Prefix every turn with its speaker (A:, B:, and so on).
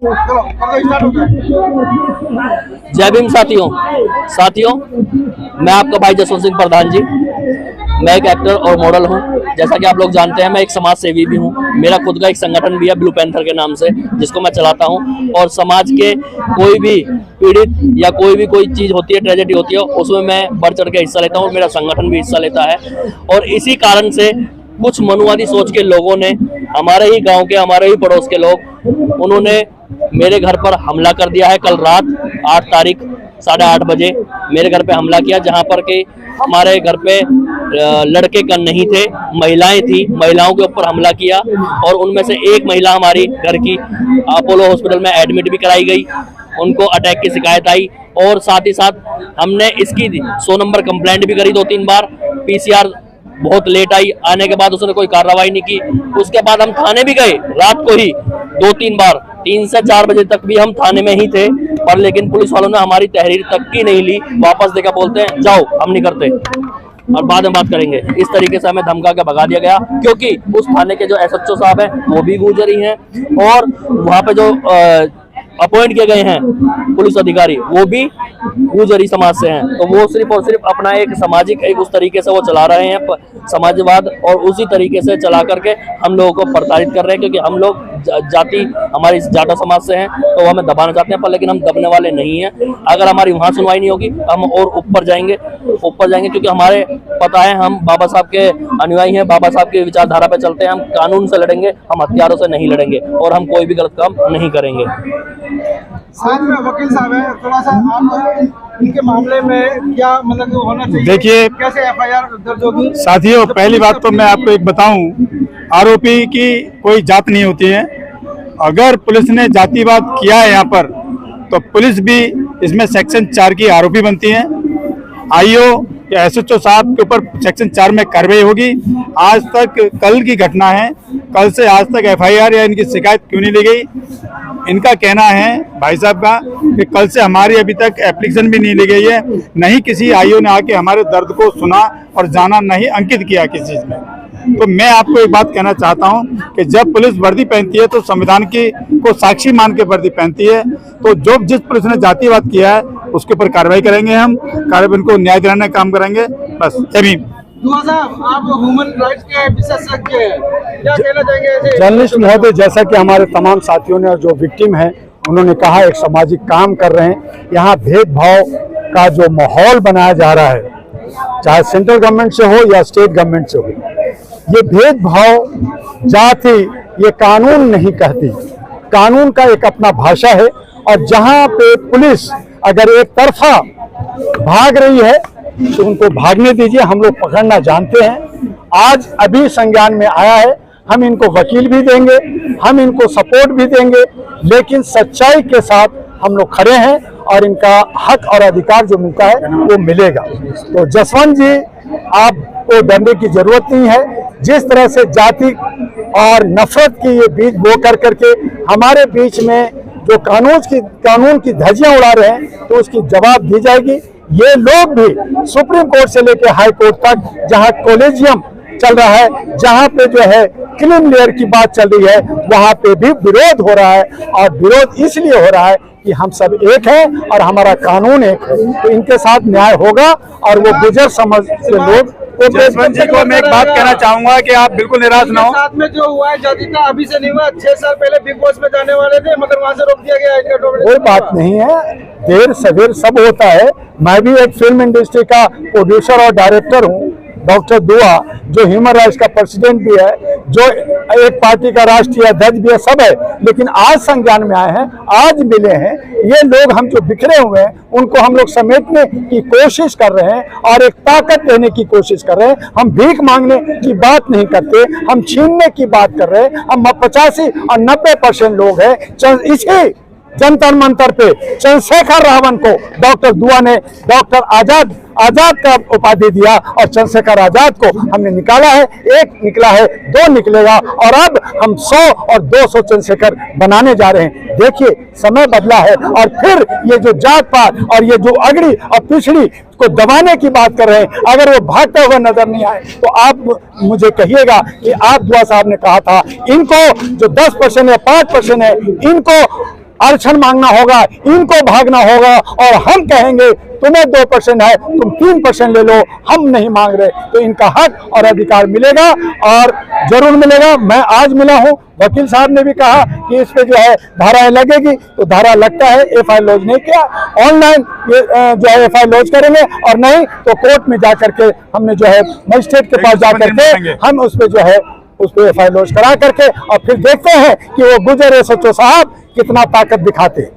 A: जय भीम साथियों, मैं आपका भाई जसवंत सिंह प्रधान जी। मैं एक एक्टर और मॉडल हूं। जैसा कि आप लोग जानते हैं, मैं एक समाज सेवी भी हूं। मेरा खुद का एक संगठन भी है ब्लू पैंथर के नाम से, जिसको मैं चलाता हूं। और समाज के कोई भी पीड़ित या कोई चीज़ होती है, ट्रेजेडी होती है, उसमें मैं बढ़ चढ़ के हिस्सा लेता हूँ और मेरा संगठन भी हिस्सा लेता है। और इसी कारण से कुछ मनुवादी सोच के लोगों ने, हमारे ही गाँव के, हमारे ही पड़ोस के लोग, उन्होंने मेरे घर पर हमला कर दिया है। कल रात 8 तारीख 8:30 बजे मेरे घर पे हमला किया, जहां पर कि हमारे घर पे लड़के का नहीं थे, महिलाएं थी। महिलाओं के ऊपर हमला किया और उनमें से एक महिला हमारी घर की अपोलो हॉस्पिटल में एडमिट भी कराई गई। उनको अटैक की शिकायत आई और साथ ही साथ हमने इसकी 100 नंबर कंप्लेंट भी करी 2-3 बार। पीसीआर बहुत लेट आई, आने के बाद उसने कोई कार्रवाई नहीं की। उसके बाद हम थाने भी गए रात को ही 2-3 बार, 3 से 4 बजे तक भी हम थाने में ही थे, पर लेकिन पुलिस वालों ने हमारी तहरीर तक की नहीं ली। वापस देकर बोलते हैं जाओ, हम नहीं करते और बाद में बात करेंगे। इस तरीके से हमें धमका के भगा दिया गया, क्योंकि उस थाने के जो एसएचओ साहब हैं वो भी गुजरी हैं और वहाँ पे जो अपॉइंट किए गए हैं पुलिस अधिकारी वो भी गुजरी समाज से हैं। तो वो सिर्फ और सिर्फ अपना एक सामाजिक एक उस तरीके से वो चला रहे हैं समाजवाद, और उसी तरीके से चला करके हम लोगों को प्रताड़ित कर रहे हैं। क्योंकि हम लोग जाति, हमारी जाटो समाज से हैं, तो वो हमें दबाना चाहते हैं, पर लेकिन हम दबने वाले नहीं हैं। अगर हमारी वहाँ सुनवाई नहीं होगी हम और ऊपर जाएंगे, क्योंकि हमारे पता है हम बाबा साहब के अनुयायी हैं, बाबा साहब की विचारधारा पे चलते हैं। हम कानून से लड़ेंगे, हम हथियारों से नहीं लड़ेंगे और हम कोई भी गलत काम नहीं करेंगे।
B: साथ में वकील साहब है, थोड़ा सा आप इनके मामले में क्या मतलब होना चाहिए?
C: देखिए,
B: कैसे एफआईआर दर्ज होगी?
C: साथियों, पहली बात तो मैं आपको एक बताऊं, आरोपी की कोई जात नहीं होती है। अगर पुलिस ने जातिवाद किया है यहाँ पर, तो पुलिस भी इसमें सेक्शन 4 की आरोपी बनती है। आईओ या एसएचओ साहब के ऊपर सेक्शन 4 में कार्रवाई होगी। आज तक, कल की घटना है, कल से आज तक एफआईआर या इनकी शिकायत क्यों नहीं ली गई? इनका कहना है भाई साहब का कि कल से हमारी अभी तक एप्लीकेशन भी नहीं ली गई है, नहीं किसी आईओ ने आके हमारे दर्द को सुना और जाना, नहीं अंकित किया किसी चीज में। तो मैं आपको एक बात कहना चाहता हूं कि जब पुलिस वर्दी पहनती है तो संविधान की को साक्षी मान के वर्दी पहनती है। तो जो जिस पुलिस ने जातिवाद किया है उसके ऊपर कार्रवाई करेंगे, हम उनको न्याय दिलाने का काम करेंगे। बस। जय भीम।
B: आप ह्यूमन राइट्स के विशेषज्ञ हैं, क्या कहना चाहेंगे?
D: जर्नलिस्ट महोदय, जैसा कि हमारे तमाम साथियों ने और जो विक्टिम हैं उन्होंने कहा, एक सामाजिक काम कर रहे हैं। यहाँ भेदभाव का जो माहौल बनाया जा रहा है, चाहे सेंट्रल गवर्नमेंट से हो या स्टेट गवर्नमेंट से हो, ये भेदभाव जाति ये कानून नहीं कहती। कानून का एक अपना भाषा है, और जहाँ पे पुलिस अगर एक तरफा भाग रही है तो उनको भागने दीजिए। हम लोग पकड़ना जानते हैं। आज अभी संज्ञान में आया है, हम इनको वकील भी देंगे, हम इनको सपोर्ट भी देंगे, लेकिन सच्चाई के साथ हम लोग खड़े हैं और इनका हक और अधिकार जो मिलता है वो मिलेगा। तो जसवंत जी, आपको डरने की जरूरत नहीं है। जिस तरह से जाति और नफरत की ये बीज बो करके हमारे बीच में जो कानून की धज्जियां उड़ा रहे हैं, तो उसकी जवाब दी जाएगी। ये लोग भी सुप्रीम कोर्ट से लेकर हाई कोर्ट तक, जहां कॉलेजियम चल रहा है, जहां पे जो है क्लीन लेयर की बात चल रही है, वहां पे भी विरोध हो रहा है। और विरोध इसलिए हो रहा है कि हम सब एक हैं और हमारा कानून एक है। तो इनके साथ न्याय होगा और वो गुजर समझ के लोग।
C: जसवंत जी को मैं एक बात कहना चाहूंगा कि आप बिल्कुल निराश ना हो।
B: साथ में जो हुआ है जाति का अभी से नहीं हुआ, 6 साल पहले बिग बॉस में जाने वाले थे, मगर वहां से रोक दिया गया।
D: कोई बात नहीं है, देर सवेर सब होता है। मैं भी एक फिल्म इंडस्ट्री का प्रोड्यूसर और डायरेक्टर हूँ। डॉक्टर दुआ जो ह्यूमन राइट्स का प्रेसिडेंट भी है, जो एक पार्टी का राष्ट्रीय अध्यक्ष भी है, सब है। लेकिन आज संज्ञान में आए हैं, आज मिले हैं। ये लोग हम जो बिखरे हुए हैं उनको हम लोग समेटने की कोशिश कर रहे हैं और एक ताकत देने की कोशिश कर रहे हैं। हम भीख मांगने की बात नहीं करते, हम छीनने की बात कर रहे हैं। हम 85 और 90% लोग हैं। इसी जंतर मंतर पे चंद्रशेखर रावण को डॉक्टर दुआ ने डॉक्टर आजाद का उपाधि दिया और चंद्रशेखर आजाद को हमने निकाला है। एक निकला है, 2 निकलेगा, और अब हम 100 और 200 चंद्रशेखर बनाने जा रहे हैं। देखिए, समय बदला है और फिर ये जो जात पात और ये जो अगड़ी और पिछड़ी को दबाने की बात कर रहे हैं, अगर वो भागते हुए नजर नहीं आए तो आप मुझे कहिएगा कि आप दुआ साहब ने कहा था इनको जो 10% है, 5% है, इनको आरक्षण मांगना होगा, इनको भागना होगा और हम कहेंगे तुम्हें 2% है, तुम 3% ले लो, हम नहीं मांग रहे। तो इनका हक और अधिकार मिलेगा और जरूर मिलेगा। मैं आज मिला हूं, वकील साहब ने भी कहा कि इस पे जो है धाराएं लगेगी, तो धारा लगता है। FIR लॉन्च नहीं किया, ऑनलाइन जो है FIR लॉन्च करेंगे और नहीं तो कोर्ट में जाकर के हमने जो है मजिस्ट्रेट के पास जाकर के हम उस पे जो है उस पे FIR लॉन्च करा करके और फिर देखते हैं कि वो गुजर SHO साहब कितना ताकत दिखाते हैं।